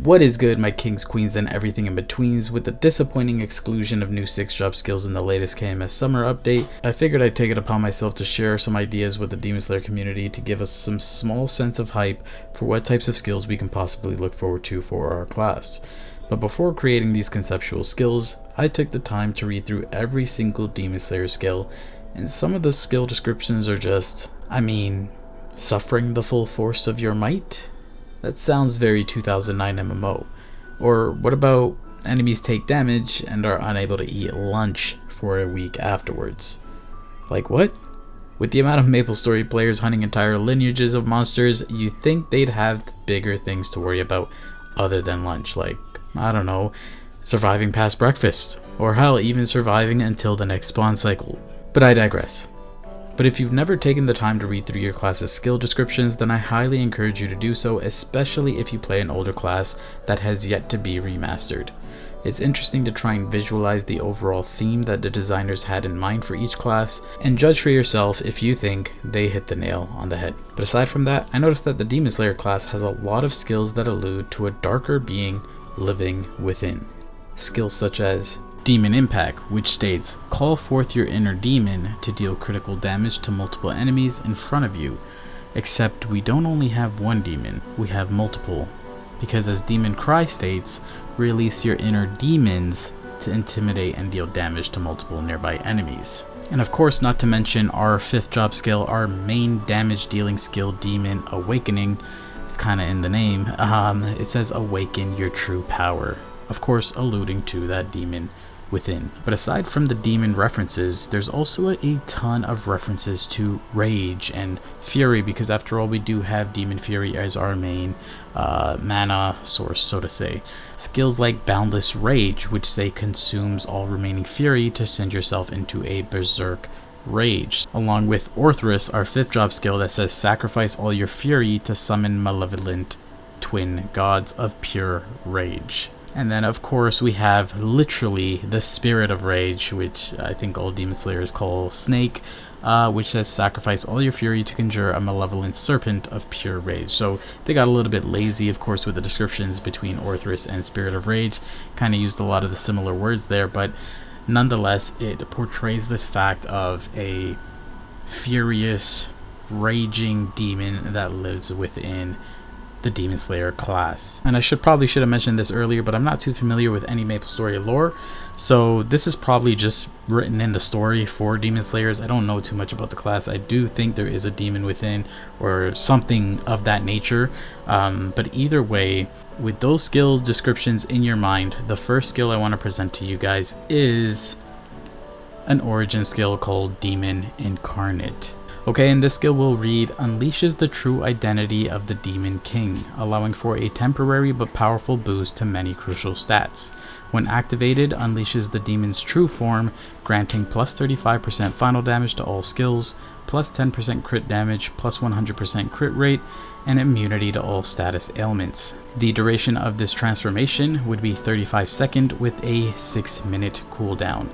What is good, my kings, queens, and everything in betweens? With the disappointing exclusion of new 6-drop skills in the latest KMS summer update, I figured I'd take it upon myself to share some ideas with the Demon Slayer community to give us some small sense of hype for what types of skills we can possibly look forward to for our class. But before creating these conceptual skills, I took the time to read through every single Demon Slayer skill, and some of the skill descriptions are just, suffering the full force of your might? That sounds very 2009 MMO. Or what about enemies take damage and are unable to eat lunch for a week afterwards? Like what? With the amount of MapleStory players hunting entire lineages of monsters, you think they'd have bigger things to worry about other than lunch, like, I don't know, surviving past breakfast, or hell, even surviving until the next spawn cycle. But I digress. But if you've never taken the time to read through your class's skill descriptions, then I highly encourage you to do so, especially if you play an older class that has yet to be remastered. It's interesting to try and visualize the overall theme that the designers had in mind for each class, and judge for yourself if you think they hit the nail on the head. But aside from that, I noticed that the Demon Slayer class has a lot of skills that allude to a darker being living within. Skills such as Demon Impact, which states, call forth your inner demon to deal critical damage to multiple enemies in front of you. Except we don't only have one demon, we have multiple. Because as Demon Cry states, release your inner demons to intimidate and deal damage to multiple nearby enemies. And of course, not to mention our 5th job skill, our main damage dealing skill, Demon Awakening. It's kind of in the name. It says awaken your true power. Of course, alluding to that demon within. But aside from the demon references, there's also a ton of references to rage and fury, because after all, we do have demon fury as our main mana source, so to say. Skills like boundless rage, which say consumes all remaining fury to send yourself into a berserk rage, along with Orthrus, our 5th job skill that says sacrifice all your fury to summon malevolent twin gods of pure rage. And then of course we have literally the Spirit of Rage, which I think all Demon Slayers call Snake, which says sacrifice all your fury to conjure a malevolent serpent of pure rage. So they got a little bit lazy, of course, with the descriptions between Orthrus and Spirit of Rage. Kind of used a lot of the similar words there, but nonetheless it portrays this fact of a furious, raging demon that lives within the Demon Slayer class. And I probably should have mentioned this earlier, but I'm not too familiar with any MapleStory lore, so this is probably just written in the story for Demon Slayers. I don't know too much about the class. I do think there is a demon within or something of that nature, but either way, with those skills descriptions in your mind, the first skill I want to present to you guys is an origin skill called Demon Incarnate. Okay, and this skill will read, unleashes the true identity of the Demon King, allowing for a temporary but powerful boost to many crucial stats. When activated, unleashes the demon's true form, granting plus 35% final damage to all skills, plus 10% crit damage, plus 100% crit rate, and immunity to all status ailments. The duration of this transformation would be 35 seconds with a 6-minute cooldown,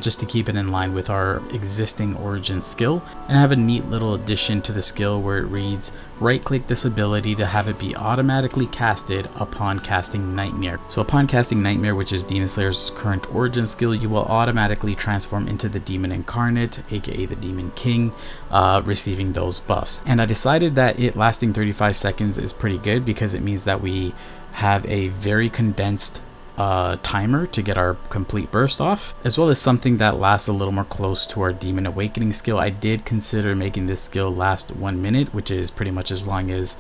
just to keep it in line with our existing origin skill. And I have a neat little addition to the skill where it reads, right click this ability to have it be automatically casted upon casting Nightmare. So upon casting Nightmare, which is Demon Slayer's current origin skill, you will automatically transform into the Demon Incarnate, aka the Demon King, receiving those buffs. And I decided that it lasting 35 seconds is pretty good because it means that we have a very condensed timer to get our complete burst off, as well as something that lasts a little more close to our Demon Awakening skill. I did consider making this skill last 1 minute, which is pretty much as long as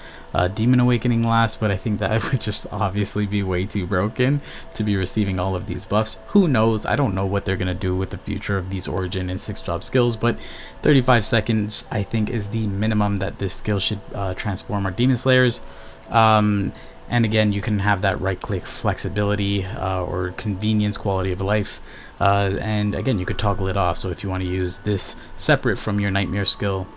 Demon Awakening lasts, but I think that would just obviously be way too broken to be receiving all of these buffs. Who knows? I don't know what they're gonna do with the future of these origin and 6-job skills, but 35 seconds I think is the minimum that this skill should transform our Demon Slayers. And again, you can have that right click flexibility or convenience, quality of life, and again, you could toggle it off. So if you want to use this separate from your Nightmare skill,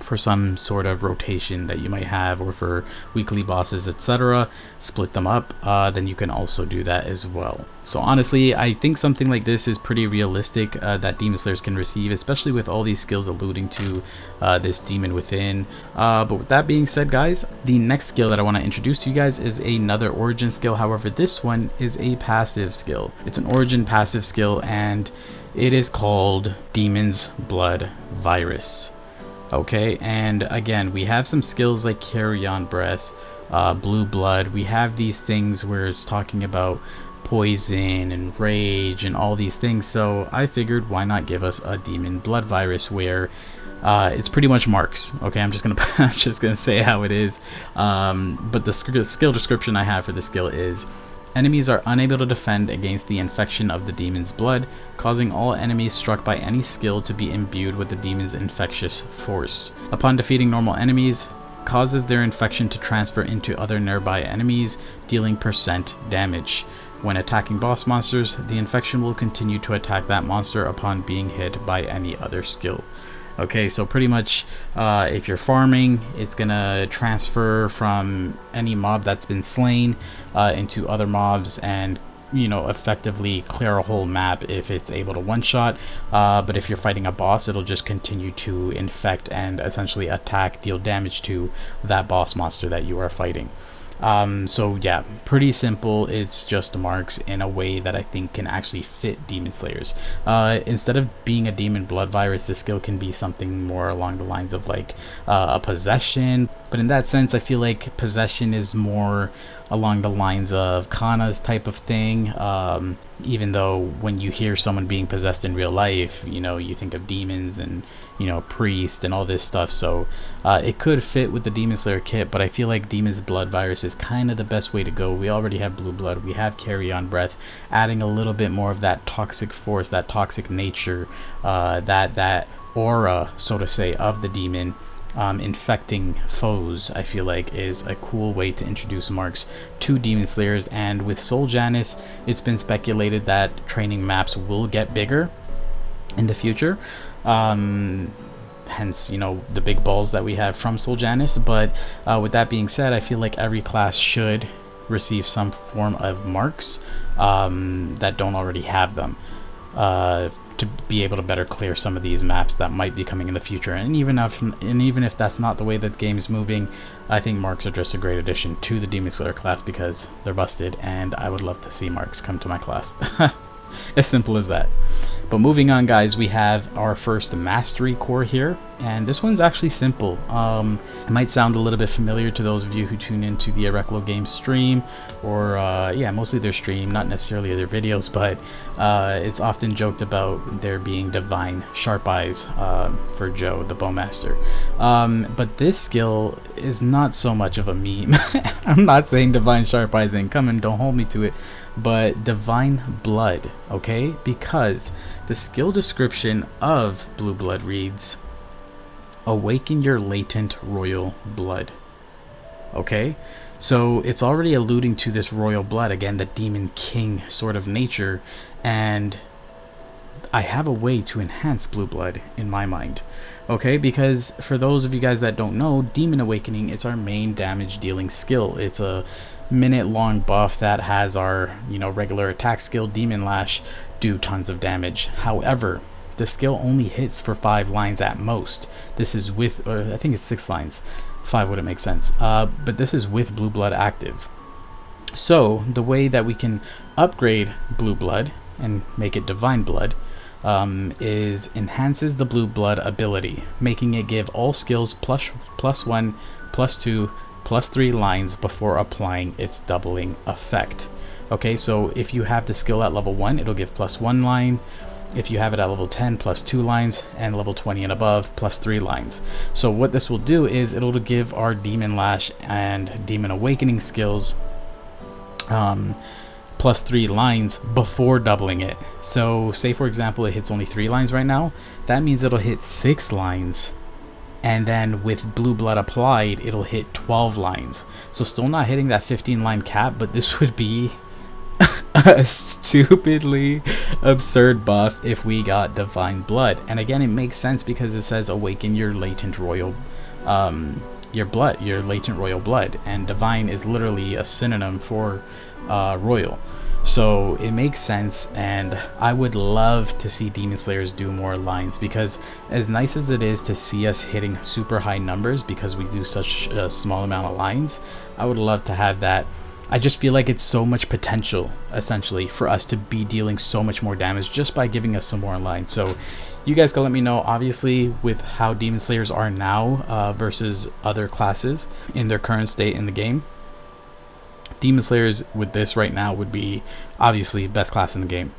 for some sort of rotation that you might have, or for weekly bosses, etc. Split them up, then you can also do that as well. So honestly, I think something like this is pretty realistic that Demon Slayers can receive, especially with all these skills alluding to this demon within. But with that being said, guys, the next skill that I want to introduce to you guys is another origin skill. However, this one is a passive skill. It's an origin passive skill, and it is called Demon's Blood Virus. Okay, and again, we have some skills like Carrion Breath, Blue Blood. We have these things where it's talking about poison and rage and all these things. So I figured, why not give us a Demon Blood Virus where it's pretty much marks. Okay, I'm just gonna say how it is. But the skill description I have for this skill is: enemies are unable to defend against the infection of the demon's blood, causing all enemies struck by any skill to be imbued with the demon's infectious force. Upon defeating normal enemies, causes their infection to transfer into other nearby enemies, dealing % damage. When attacking boss monsters, the infection will continue to attack that monster upon being hit by any other skill. Okay, so pretty much if you're farming, it's gonna transfer from any mob that's been slain into other mobs, and effectively clear a whole map if it's able to one-shot. But if you're fighting a boss, it'll just continue to infect and essentially attack, deal damage to that boss monster that you are fighting. So yeah, pretty simple. It's just marks in a way that I think can actually fit Demon Slayers. Instead of being a Demon Blood Virus, this skill can be something more along the lines of like a possession. But in that sense, I feel like possession is more along the lines of Kana's type of thing. Even though when you hear someone being possessed in real life, you think of demons and priest and all this stuff. So it could fit with the Demon Slayer kit, but I feel like Demon's Blood Virus is kind of the best way to go. We already have Blue Blood, we have Carrion Breath, adding a little bit more of that toxic force, that toxic nature, that aura, so to say, of the demon. Infecting foes, I feel like, is a cool way to introduce marks to Demon Slayers. And with Soul Janus, it's been speculated that training maps will get bigger in the future, hence the big balls that we have from Soul Janus. But with that being said, I feel like every class should receive some form of marks that don't already have them, to be able to better clear some of these maps that might be coming in the future. And even if that's not the way that the game's moving, I think marks are just a great addition to the Demon Slayer class because they're busted, and I would love to see marks come to my class. As simple as that. But moving on, guys, we have our first mastery core here, and this one's actually simple. It might sound a little bit familiar to those of you who tune into the Ereclo Games stream, or yeah, mostly their stream, not necessarily their videos, but it's often joked about there being divine sharp eyes for Joe, the Bowmaster. But this skill is not so much of a meme. I'm not saying divine sharp eyes ain't coming, don't hold me to it, but divine blood, okay? Because the skill description of Blue Blood reads: awaken your latent royal blood. Okay, so it's already alluding to this royal blood, again, the demon king sort of nature, and I have a way to enhance Blue Blood in my mind. Okay, because for those of you guys that don't know, Demon Awakening is our main damage dealing skill. It's a minute-long buff that has our regular attack skill, Demon Lash, do tons of damage. However, the skill only hits for 5 lines at most. This is with, I think it's 6 lines. 5 wouldn't make sense. But this is with Blue Blood active. So the way that we can upgrade Blue Blood and make it Divine Blood is enhances the Blue Blood ability, making it give all skills +1, +2, +3 lines before applying its doubling effect. Okay, so if you have the skill at level 1, it'll give +1 line. If you have it at level 10, +2 lines, and level 20 and above, +3 lines. So what this will do is it'll give our Demon Lash and Demon Awakening skills +3 lines before doubling it. So say for example it hits only 3 lines right now, that means it'll hit 6 lines, and then with Blue Blood applied it'll hit 12 lines. So still not hitting that 15 line cap, but this would be a stupidly absurd buff if we got Divine Blood. And again, it makes sense because it says awaken your latent royal your latent royal blood, and divine is literally a synonym for royal. So it makes sense, and I would love to see Demon Slayers do more lines, because as nice as it is to see us hitting super high numbers because we do such a small amount of lines, I would love to have that. I just feel like it's so much potential, essentially, for us to be dealing so much more damage just by giving us some more lines. So you guys can let me know, obviously, with how Demon Slayers are now versus other classes in their current state in the game. Demon Slayers with this right now would be obviously best class in the game.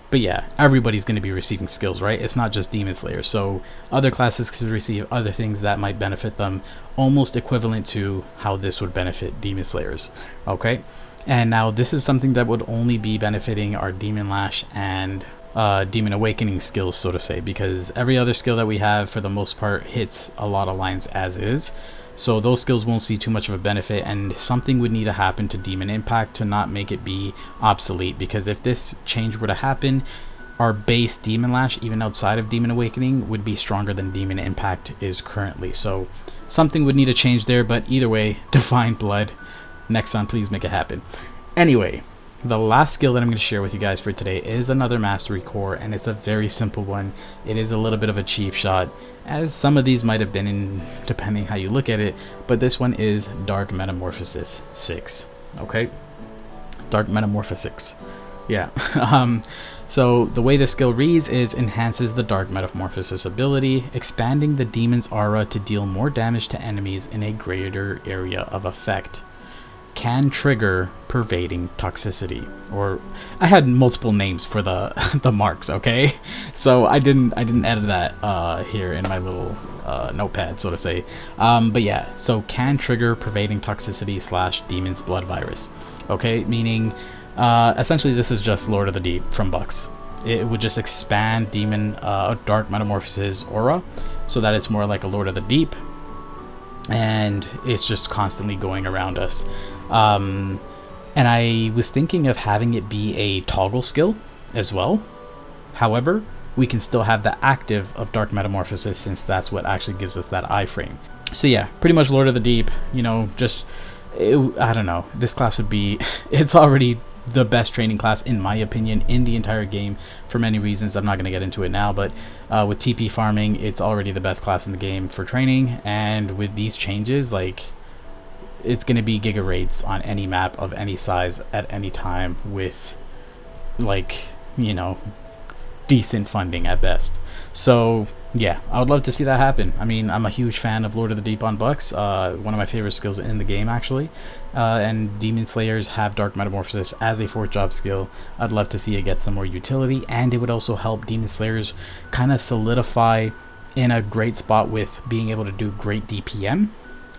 But yeah, everybody's going to be receiving skills, right? It's not just Demon Slayers. So other classes could receive other things that might benefit them, almost equivalent to how this would benefit Demon Slayers. Okay, and now this is something that would only be benefiting our Demon Lash and Demon Awakening skills, so to say, because every other skill that we have for the most part hits a lot of lines as is. So those skills won't see too much of a benefit, and something would need to happen to Demon Impact to not make it be obsolete, because if this change were to happen, our base Demon Lash, even outside of Demon Awakening, would be stronger than Demon Impact is currently. So something would need to change there, but either way, Divine Blood. Next time, please make it happen. Anyway, the last skill that I'm going to share with you guys for today is another Mastery Core, and it's a very simple one. It is a little bit of a cheap shot, as some of these might have been, in depending how you look at it, but this one is Dark Metamorphosis 6. Okay, Dark Metamorphosis, yeah. So the way the skill reads is enhances the Dark Metamorphosis ability, expanding the demon's aura to deal more damage to enemies in a greater area of effect. Can trigger pervading toxicity, or I had multiple names for the the marks, okay, so I didn't edit that here in my little notepad, so to say, but yeah, so can trigger pervading toxicity / demon's blood virus. Okay, meaning essentially this is just Lord of the Deep from Bucks. It would just expand demon Dark Metamorphosis aura so that it's more like a Lord of the Deep, and it's just constantly going around us. And I was thinking of having it be a toggle skill as well. However, we can still have the active of Dark Metamorphosis, since that's what actually gives us that iframe. So yeah, pretty much Lord of the Deep, you know, just I don't know, this class would be it's already the best training class in my opinion in the entire game for many reasons. I'm not going to get into it now, but with TP farming, it's already the best class in the game for training, and with these changes, like, it's going to be giga raids on any map of any size at any time with, like, you know, decent funding at best. So yeah, I would love to see that happen. I mean, I'm a huge fan of Lord of the Deep on Bucks, one of my favorite skills in the game actually, and Demon Slayers have Dark Metamorphosis as a 4th job skill. I'd love to see it get some more utility, and it would also help Demon Slayers kind of solidify in a great spot with being able to do great DPM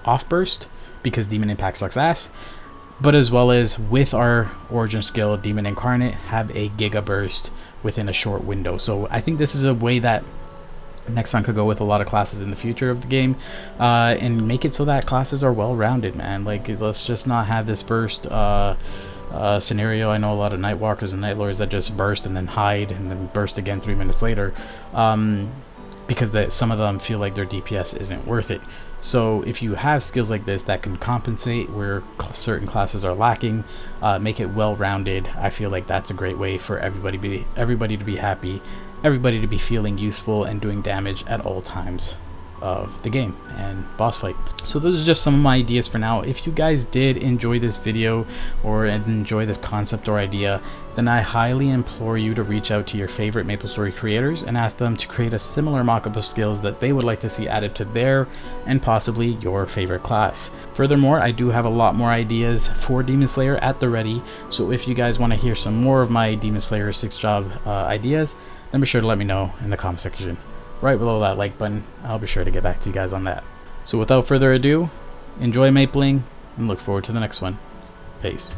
off burst, because Demon Impact sucks ass, but as well as with our origin skill Demon Incarnate have a Giga Burst within a short window. So I think this is a way that Nexon could go with a lot of classes in the future of the game, and make it so that classes are well rounded, man. Like, let's just not have this burst scenario. I know a lot of Nightwalkers and Nightlords that just burst and then hide and then burst again 3 minutes later, because some of them feel like their DPS isn't worth it. So if you have skills like this that can compensate where certain classes are lacking, make it well-rounded, I feel like that's a great way for everybody to be happy, everybody to be feeling useful and doing damage at all times of the game and boss fight. So those are just some of my ideas for now. If you guys did enjoy this video or enjoy this concept or idea, then I highly implore you to reach out to your favorite MapleStory creators and ask them to create a similar mock-up of skills that they would like to see added to their and possibly your favorite class. Furthermore, I do have a lot more ideas for Demon Slayer at the ready, so if you guys want to hear some more of my Demon Slayer 6th job ideas, then be sure to let me know in the comment section right below that like button. I'll be sure to get back to you guys on that. So without further ado, enjoy mapling and look forward to the next one. Peace.